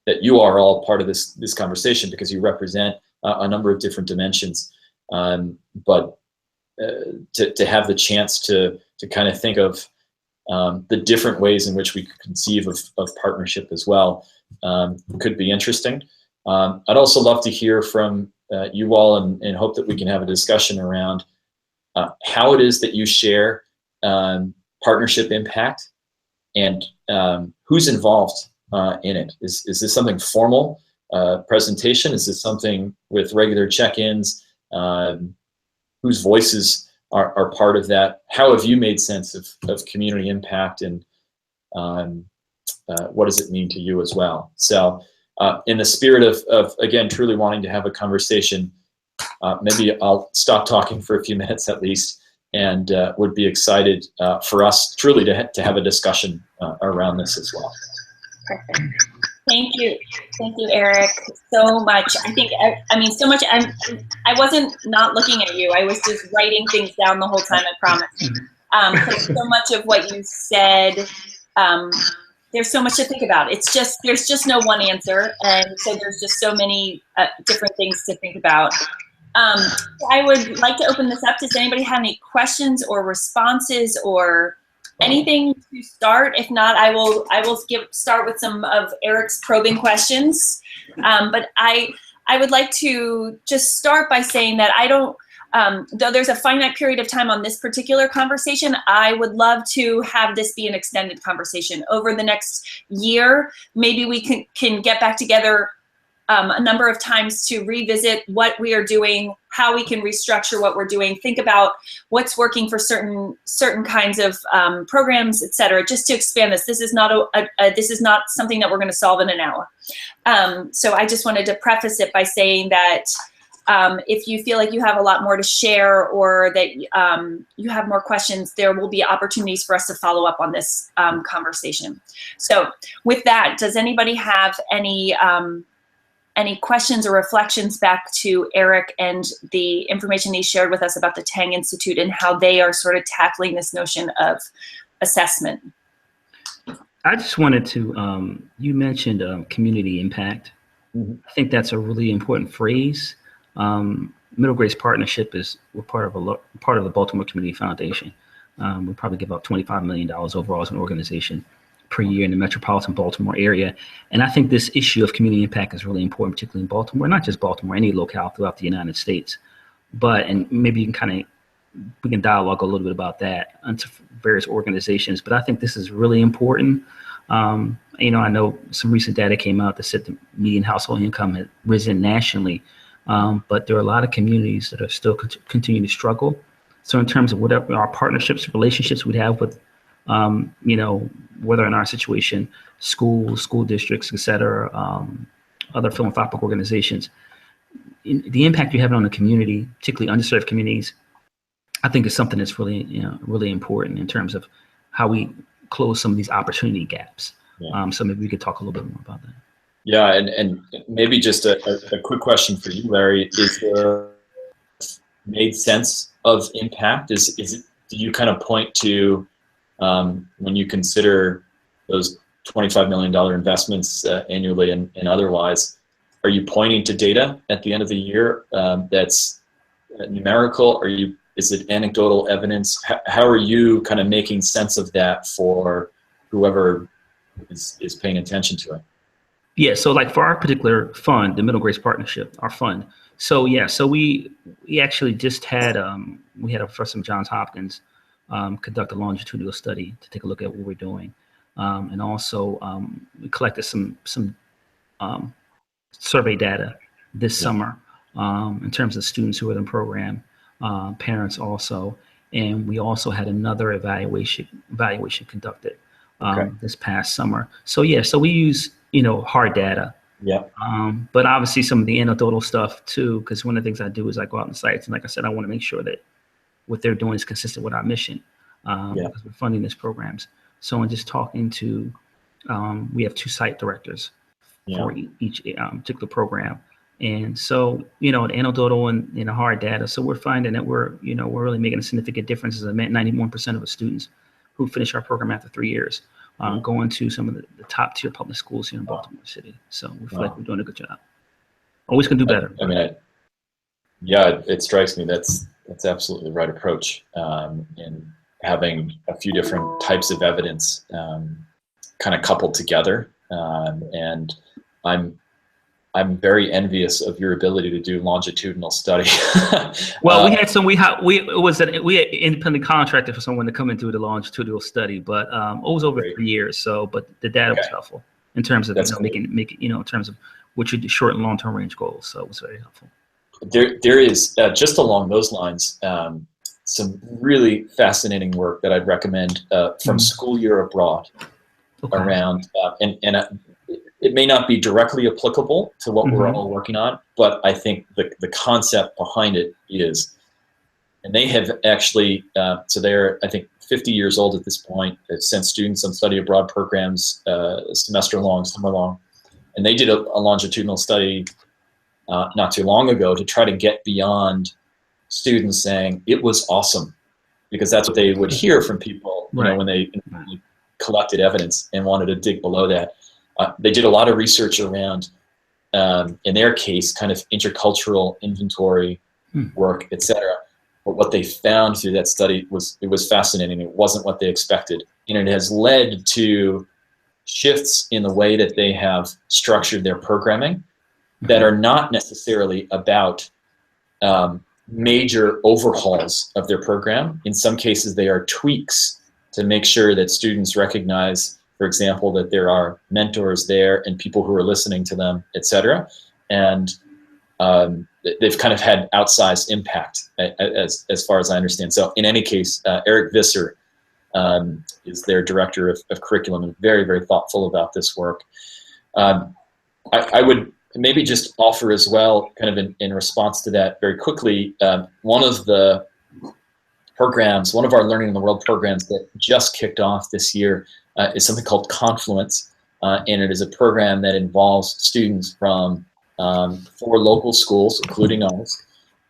that you are all part of this conversation, because you represent a number of different dimensions. But to have the chance to kind of think of the different ways in which we could conceive of partnership as well could be interesting. I'd also love to hear from you all, and hope that we can have a discussion around how it is that you share partnership impact, and who's involved in it. Is this something formal presentation? Is this something with regular check-ins? Whose voices are part of that? How have you made sense of community impact, and what does it mean to you as well? So in the spirit of again, truly wanting to have a conversation, maybe I'll stop talking for a few minutes at least, and would be excited for us truly to have a discussion around this as well. Perfect. Thank you, Eric, so much. I mean, so much. I wasn't not looking at you. I was just writing things down the whole time, I promise. So much of what you said, there's so much to think about. There's just no one answer, and so there's just so many different things to think about. I would like to open this up. Does anybody have any questions or responses or anything to start? If not, I will start with some of Eric's probing questions. But I would like to just start by saying that I don't, though there's a finite period of time on this particular conversation, I would love to have this be an extended conversation over the next year. Maybe we can get back together a number of times to revisit what we are doing, how we can restructure what we're doing, think about what's working for certain kinds of programs, et cetera, just to expand this. This is not this is not something that we're going to solve in an hour. So I just wanted to preface it by saying that if you feel like you have a lot more to share, or that you have more questions, there will be opportunities for us to follow up on this conversation. So with that, does anybody have any questions or reflections back to Eric and the information he shared with us about the Tang Institute and how they are sort of tackling this notion of assessment? I just wanted to, you mentioned community impact. Mm-hmm. I think that's a really important phrase. Middle Grades Partnership we're part of the Baltimore Community Foundation. We probably give out $25 million overall as an organization per year in the metropolitan Baltimore area. And I think this issue of community impact is really important, particularly in Baltimore, not just Baltimore, any locale throughout the United States. And maybe you can we can dialogue a little bit about that into various organizations, but I think this is really important. I know some recent data came out that said the median household income had risen nationally, but there are a lot of communities that are still continue to struggle. So in terms of whatever our partnerships, relationships we'd have with, whether in our situation, schools, school districts, et cetera, other philanthropic organizations, the impact you have on the community, particularly underserved communities, I think is something that's really, really important in terms of how we close some of these opportunity gaps. Yeah. So maybe we could talk a little bit more about that. Yeah, and maybe just a quick question for you, Larry. Is there made sense of impact? Is it, do you kind of point to when you consider those $25 million investments annually and otherwise, are you pointing to data at the end of the year that's numerical? Is it anecdotal evidence? How are you kind of making sense of that for whoever is paying attention to it? Yeah, so like for our particular fund, the Middle Grades Partnership, our fund. So yeah, so we actually just had we had a professor from Johns Hopkins conduct a longitudinal study to take a look at what we're doing, and also we collected some survey data this summer in terms of students who are in the program, parents also, and we also had another evaluation conducted this past summer. So yeah, so we use hard data. Yeah. But obviously some of the anecdotal stuff too, because one of the things I do is I go out on sites, and like I said, I want to make sure that what they're doing is consistent with our mission, because we're funding these programs. So in just talking to, we have 2 site directors for each particular program. And so, the anecdotal and hard data. So we're finding that we're really making a significant difference. As I meant, 91% of the students who finish our program after 3 years going to some of the top tier public schools here in Baltimore City. So we feel like we're doing a good job. Always can do better. I mean, it strikes me that's absolutely the right approach in having a few different types of evidence kind of coupled together. And I'm very envious of your ability to do longitudinal study. Well, we had independent contractor for someone to come and do the longitudinal study, but it was over 3 years. So, but the data was helpful in terms of making in terms of what your short and long term range goals. So it was very helpful. There is just along those lines some really fascinating work that I'd recommend from School Year Abroad around it may not be directly applicable to what we're all working on, but I think the concept behind it is, and they have actually, so they're, I think, 50 years old at this point. They've sent students on study abroad programs, semester long, summer long, and they did a longitudinal study not too long ago to try to get beyond students saying it was awesome, because that's what they would hear from people, when they collected evidence and wanted to dig below that. They did a lot of research around, in their case, kind of intercultural inventory work, et cetera. But what they found through that study was fascinating. It wasn't what they expected. And it has led to shifts in the way that they have structured their programming that are not necessarily about major overhauls of their program. In some cases, they are tweaks to make sure that students recognize, for example, that there are mentors there and people who are listening to them, et cetera. and they've kind of had outsized impact as far as I understand. So in any case, Eric Visser is their director of curriculum and very, very thoughtful about this work. I would maybe just offer as well, kind of in response to that very quickly, one of the programs, one of our Learning in the World programs that just kicked off this year is something called Confluence. And it is a program that involves students from 4 local schools, including ours.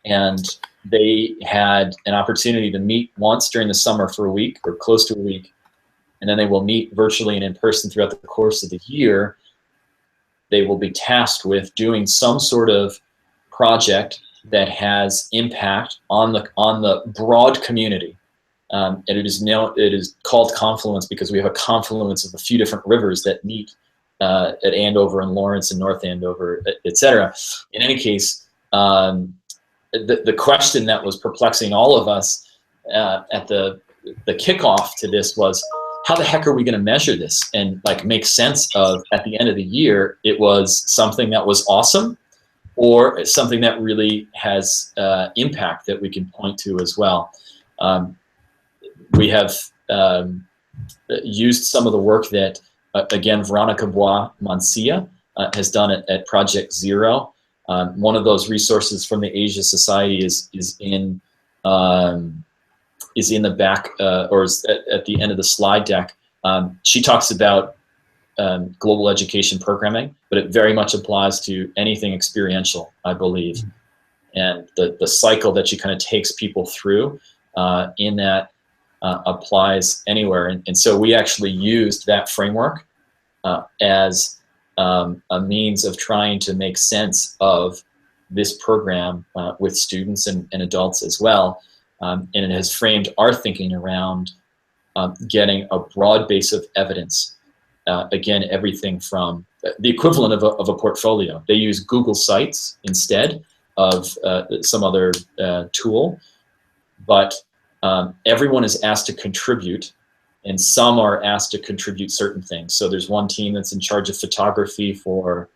And they had an opportunity to meet once during the summer for a week or close to a week. And then they will meet virtually and in person throughout the course of the year. They will be tasked with doing some sort of project that has impact on the broad community. And it is called Confluence because we have a confluence of a few different rivers that meet at Andover and Lawrence and North Andover, et cetera. In any case, the question that was perplexing all of us at the kickoff to this was, how the heck are we going to measure this and like make sense of, at the end of the year, it was something that was awesome or something that really has impact that we can point to as well. We have used some of the work that, again, Veronica Bois-Mancia has done at Project Zero. One of those resources from the Asia Society is in the back or is at the end of the slide deck. She talks about global education programming, but it very much applies to anything experiential, I believe. And the cycle that she kind of takes people through in that applies anywhere. And so we actually used that framework as a means of trying to make sense of this program with students and adults as well. And it has framed our thinking around getting a broad base of evidence. Again, everything from the equivalent of a portfolio. They use Google Sites instead of some other tool, but everyone is asked to contribute, and some are asked to contribute certain things. So there's one team that's in charge of photography for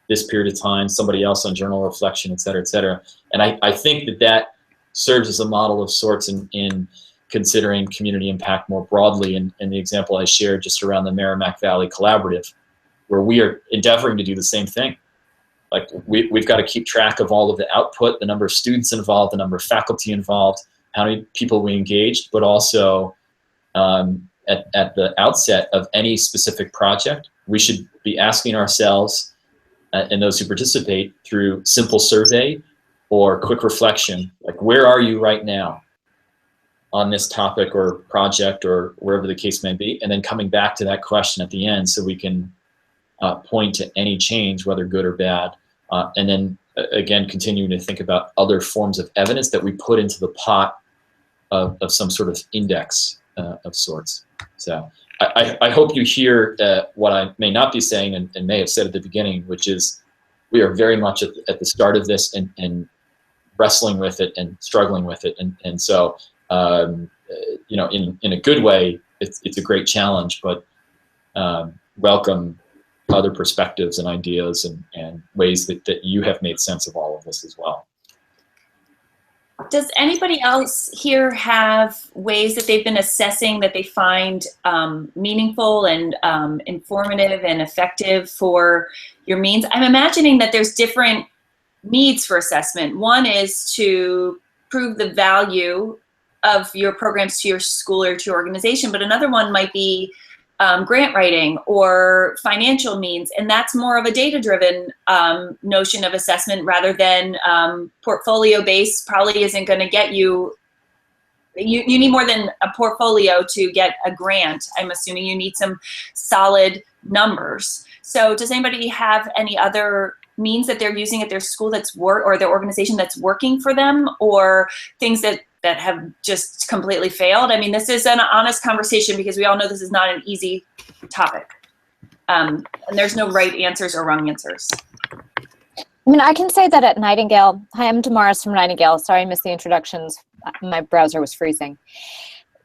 this period of time, somebody else on journal reflection, et cetera, et cetera. And I think that serves as a model of sorts in considering community impact more broadly. And the example I shared just around the Merrimack Valley Collaborative, where we are endeavoring to do the same thing. Like we've got to keep track of all of the output, the number of students involved, the number of faculty involved, how many people we engaged, but also at the outset of any specific project, we should be asking ourselves and those who participate through simple survey or quick reflection, like where are you right now on this topic or project or wherever the case may be, and then coming back to that question at the end so we can point to any change, whether good or bad, and then again continuing to think about other forms of evidence that we put into the pot of some sort of index of sorts. So I hope you hear what I may not be saying and may have said at the beginning, which is we are very much at the start of this and wrestling with it and struggling with it, and so you know, in a good way, it's a great challenge, but welcome other perspectives and ideas and ways that you have made sense of all of this as well. Does anybody else here have ways that they've been assessing that they find meaningful and informative and effective for your means? I'm imagining that there's different needs for assessment. One is to prove the value of your programs to your school or to your organization, but another one might be grant writing or financial means, and that's more of a data-driven notion of assessment rather than portfolio-based. Probably isn't going to get you. You need more than a portfolio to get a grant. I'm assuming you need some solid numbers. So does anybody have any other means that they're using at their school or their organization that's working for them, or things that have just completely failed? I mean, this is an honest conversation because we all know this is not an easy topic. And there's no right answers or wrong answers. I mean, I can say that at Nightingale, hi, I'm Damaris from Nightingale. Sorry I missed the introductions. My browser was freezing.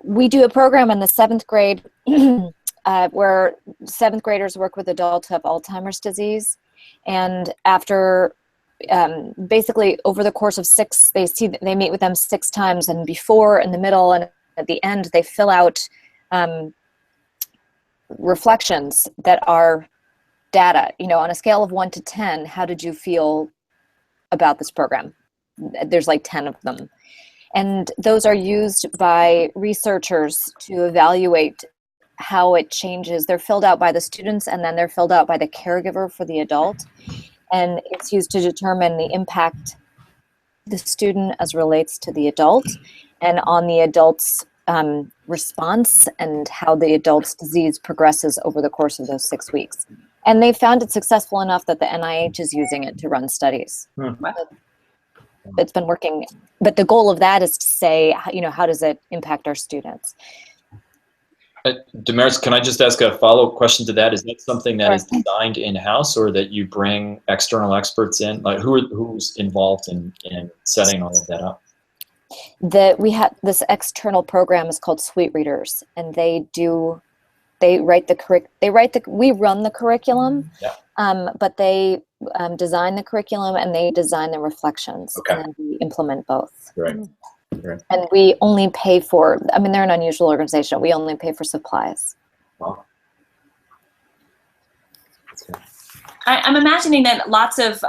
We do a program in the 7th grade where 7th graders work with adults who have Alzheimer's disease. And after basically over the course of they meet with them 6 times, and before, in the middle, and at the end, they fill out reflections that are data, on a scale of 1 to 10, how did you feel about this program? There's like 10 of them. And those are used by researchers to evaluate how it changes. They're filled out by the students, and then they're filled out by the caregiver for the adult. And it's used to determine the impact the student as relates to the adult, and on the adult's response, and how the adult's disease progresses over the course of those 6 weeks. And they found it successful enough that the NIH is using it to run studies. It's been working, but the goal of that is to say, how does it impact our students? Damaris, can I just ask a follow-up question to that? Is that something that is designed in-house, or that you bring external experts in? Like, who's involved in setting all of that up? We have this external program is called Sweet Readers, and we run the curriculum, but they design the curriculum, and they design the reflections, and then we implement both. Right. And we only pay for, they're an unusual organization. We only pay for supplies. Wow. I'm imagining that lots of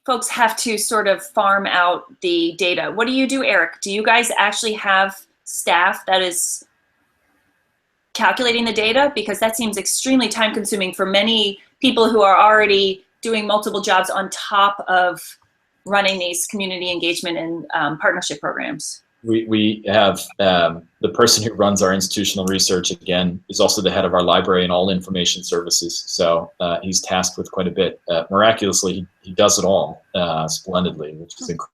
folks have to sort of farm out the data. What do you do, Eric? Do you guys actually have staff that is calculating the data? Because that seems extremely time consuming for many people who are already doing multiple jobs on top of running these community engagement and partnership programs. We have the person who runs our institutional research, again, is also the head of our library and all information services. So he's tasked with quite a bit. Miraculously, he does it all splendidly, which is incredible.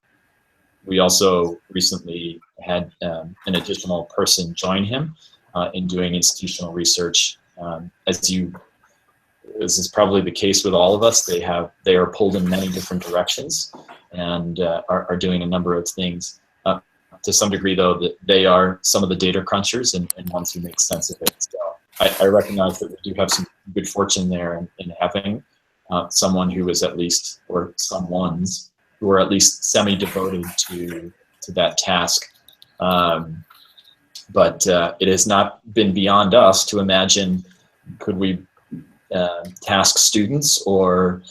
We also recently had an additional person join him in doing institutional research. This is probably the case with all of us. They are pulled in many different directions, and are doing a number of things. To some degree, though, that they are some of the data crunchers and ones who make sense of it. So I recognize that we do have some good fortune there in having someone who is at least, or someones who are at least semi-devoted to that task. But it has not been beyond us to imagine, could we task students or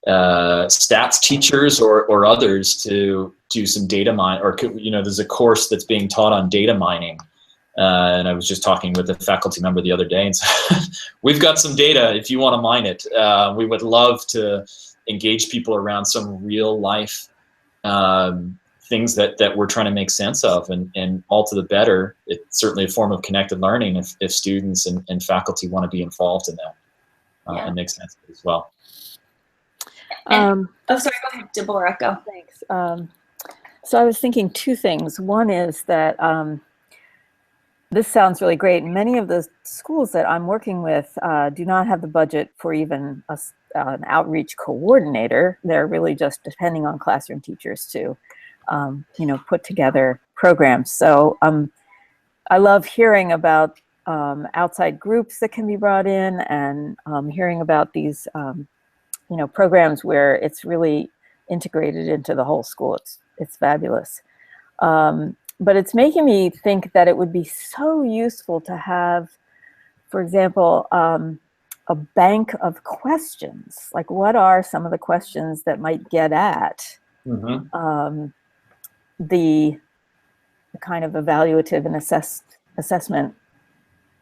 stats teachers or others to do some data mine, or there's a course that's being taught on data mining, and I was just talking with a faculty member the other day and said, we've got some data if you want to mine it. We would love to engage people around some real life things that we're trying to make sense of, and all to the better. It's certainly a form of connected learning if students and faculty want to be involved in that and make sense of it as well. Sorry, go ahead, Deborah, go. Thanks. So I was thinking 2 things. One is that this sounds really great. Many of the schools that I'm working with do not have the budget for even an outreach coordinator. They're really just depending on classroom teachers to, put together programs. So I love hearing about outside groups that can be brought in, and hearing about these programs where it's really integrated into the whole school. It's fabulous. But it's making me think that it would be so useful to have, for example, a bank of questions. Like, what are some of the questions that might get at the kind of evaluative and assessment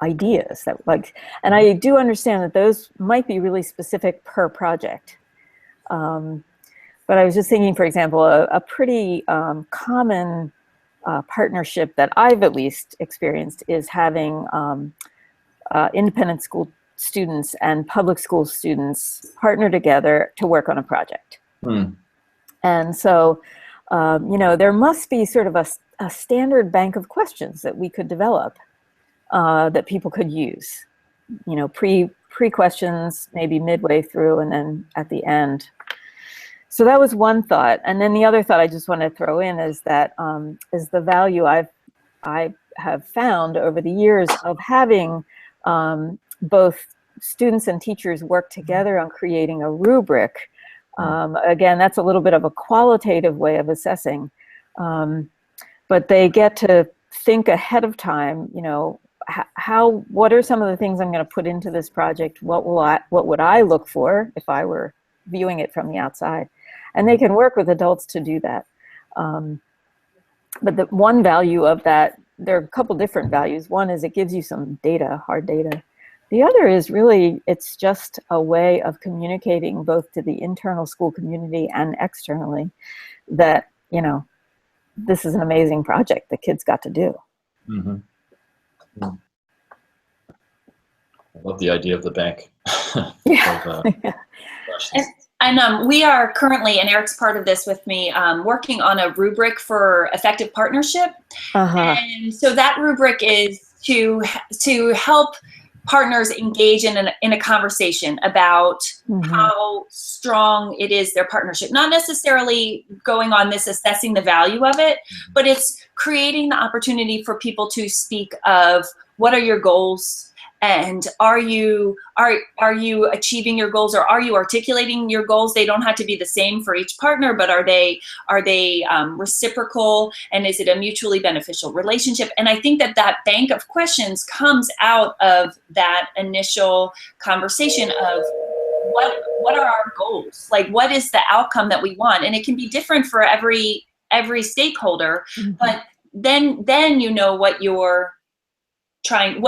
ideas that, like, and I do understand that those might be really specific per project. But I was just thinking, for example, a pretty common partnership that I've at least experienced is having independent school students and public school students partner together to work on a project. And so, there must be sort of a standard bank of questions that we could develop that people could use, pre-questions, maybe midway through, and then at the end. So that was one thought. And then the other thought I just want to throw in is that is the value I have found over the years of having both students and teachers work together on creating a rubric Again, that's a little bit of a qualitative way of assessing, but they get to think ahead of time, you know, what are some of the things I'm going to put into this project? What would I look for if I were viewing it from the outside? And they can work with adults to do that. But the one value of that, there are a couple different values. One is it gives you some data, hard data. The other is really, it's just a way of communicating both to the internal school community and externally that, you know, this is an amazing project the kids got to do. Mm-hmm. I love the idea of the bank. Yeah. And we are currently, and Eric's part of this with me, working on a rubric for effective partnership. And so that rubric is to help partners engage in a conversation about how strong it is, their partnership. Not necessarily going on this assessing the value of it, but it's creating the opportunity for people to speak of what are your goals, and are you achieving your goals, or are you articulating your goals? They don't have to be the same for each partner, but are they reciprocal, and is it a mutually beneficial relationship? And I think that bank of questions comes out of that initial conversation of what are our goals? Like, what is the outcome that we want? And it can be different for every stakeholder, but then you know what you're trying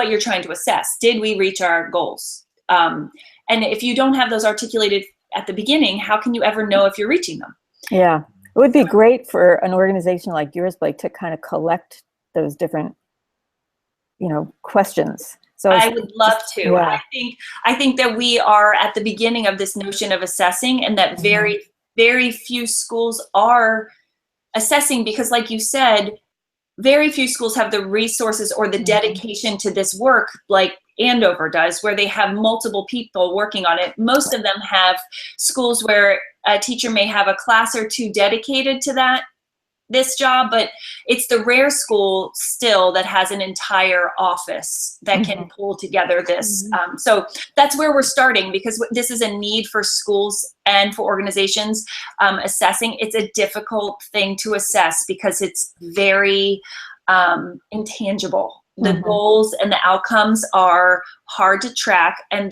to assess. Did we reach our goals? And if you don't have those articulated at the beginning, how can you ever know if you're reaching them? Yeah, it would be great for an organization like yours, Blake, to kind of collect those different, you know, questions. So I would love to. Yeah. I think that we are at the beginning of this notion of assessing, and that very, very few schools are assessing, because like you said, very few schools have the resources or the dedication to this work like Andover does, where they have multiple people working on it. Most of them have schools where a teacher may have a class or two dedicated to this job, but it's the rare school still that has an entire office that can pull together this. So that's where we're starting, because this is a need for schools and for organizations assessing. It's a difficult thing to assess because it's very intangible. The goals and the outcomes are hard to track, and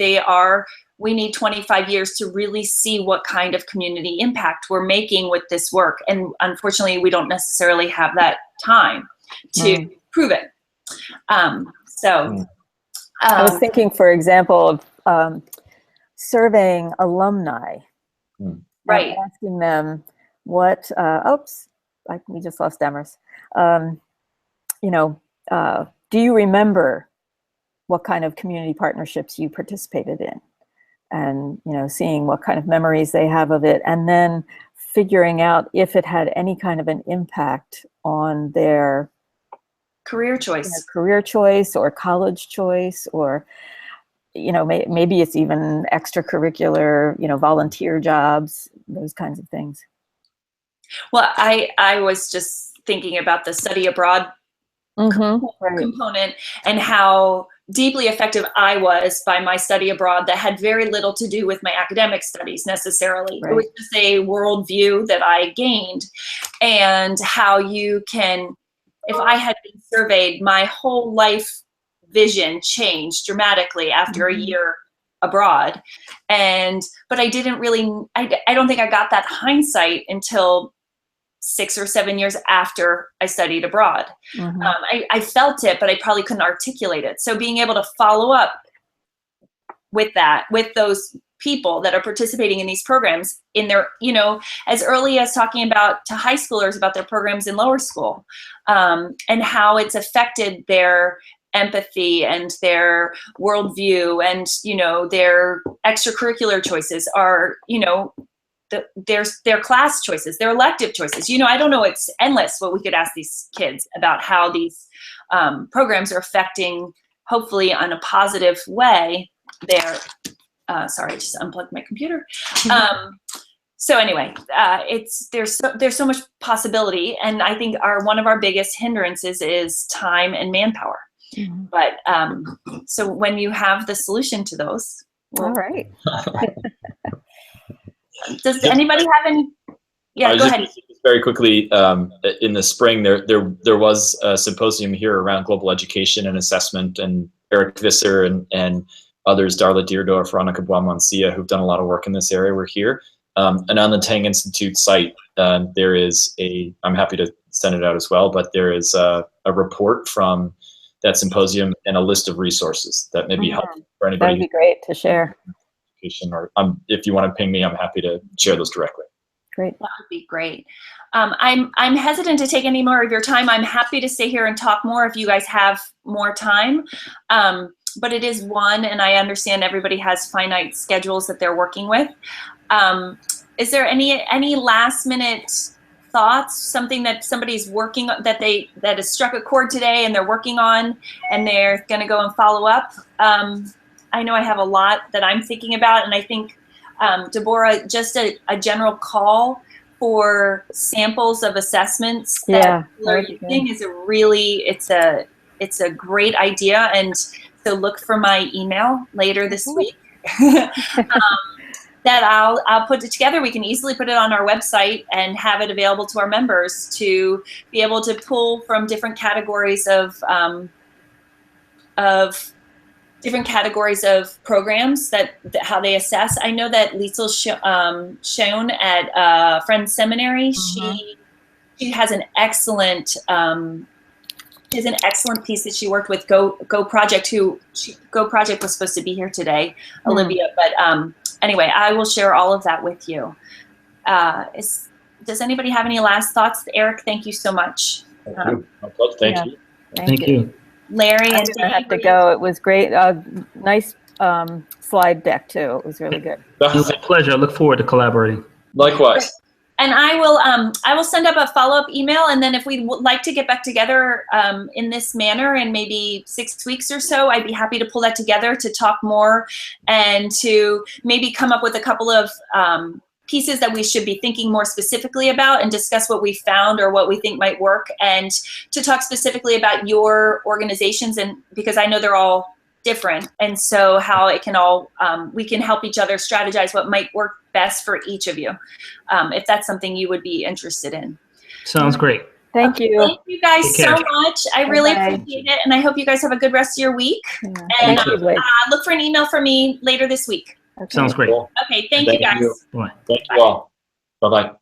we need 25 years to really see what kind of community impact we're making with this work. And unfortunately, we don't necessarily have that time to prove it. I was thinking, for example, of surveying alumni. Right. Asking them what, we just lost Demers. You know, do you remember what kind of community partnerships you participated in? And, you know, seeing what kind of memories they have of it, and then figuring out if it had any kind of an impact on their career choice, or college choice, or, you know, maybe it's even extracurricular, you know, volunteer jobs, those kinds of things. Well, I was just thinking about the study abroad component, and how deeply effective I was by my study abroad that had very little to do with my academic studies necessarily. Right. It was just a worldview that I gained, and how you can, if I had been surveyed, my whole life vision changed dramatically after a year abroad. But I didn't really, I don't think I got that hindsight until 6 or 7 years after I studied abroad. I felt it, but I probably couldn't articulate it. So being able to follow up with those people that are participating in these programs in their, you know, as early as talking about to high schoolers about their programs in lower school, and how it's affected their empathy and their worldview, and, you know, their extracurricular choices are, you know, their class choices, their elective choices. You know, I don't know, it's endless what we could ask these kids about how these programs are affecting, hopefully on a positive way, their, sorry, I just unplugged my computer. So anyway, there's so much possibility, and I think one of our biggest hindrances is time and manpower. But so when you have the solution to those, all right. Does anybody have any? Yeah, go ahead. Just very quickly, in the spring, there was a symposium here around global education and assessment, and Eric Visser and others, Darla Deerdorf, Veronica Bois-Mancia, who've done a lot of work in this area, were here. And on the Tang Institute site, there is I'm happy to send it out as well, but there is a report from that symposium and a list of resources that may be helpful for anybody. That'd be great to share. Or if you want to ping me, I'm happy to share those directly. Great. That would be great. I'm hesitant to take any more of your time. I'm happy to stay here and talk more if you guys have more time. But it is one, and I understand everybody has finite schedules that they're working with. Is there any last minute thoughts, something that somebody's working on, that has struck a chord today and they're working on and they're going to go and follow up? I know I have a lot that I'm thinking about, and I think, Deborah, just a general call for samples of assessments that we're using is it's a great idea. And so look for my email later this week. That I'll put it together. We can easily put it on our website and have it available to our members to be able to pull from different categories of programs that how they assess. I know that Liesel's shown at Friends Seminary. She has an excellent piece that she worked with Go Project. Go Project was supposed to be here today, Olivia, but anyway, I will share all of that with you. Does anybody have any last thoughts? Eric, thank you so much. Thank you. Thank you. Larry and I have to go. It was great. Nice slide deck too. It was really good. It was a pleasure. I look forward to collaborating. Likewise. And I will send up a follow-up email, and then if we would like to get back together in this manner in maybe 6 weeks or so, I'd be happy to pull that together to talk more and to maybe come up with a couple of pieces that we should be thinking more specifically about and discuss what we found or what we think might work, and to talk specifically about your organizations, and because I know they're all different, and so how it can all we can help each other strategize what might work best for each of you, if that's something you would be interested in. Sounds great. Thank you. Thank you guys so much. I really Bye-bye. appreciate it, and I hope you guys have a good rest of your week. Yeah. And Thank you, Blake. look for an email from me later this week. Okay. Sounds great. Cool. Okay, thank you guys. Bye. Thank you all. Bye-bye.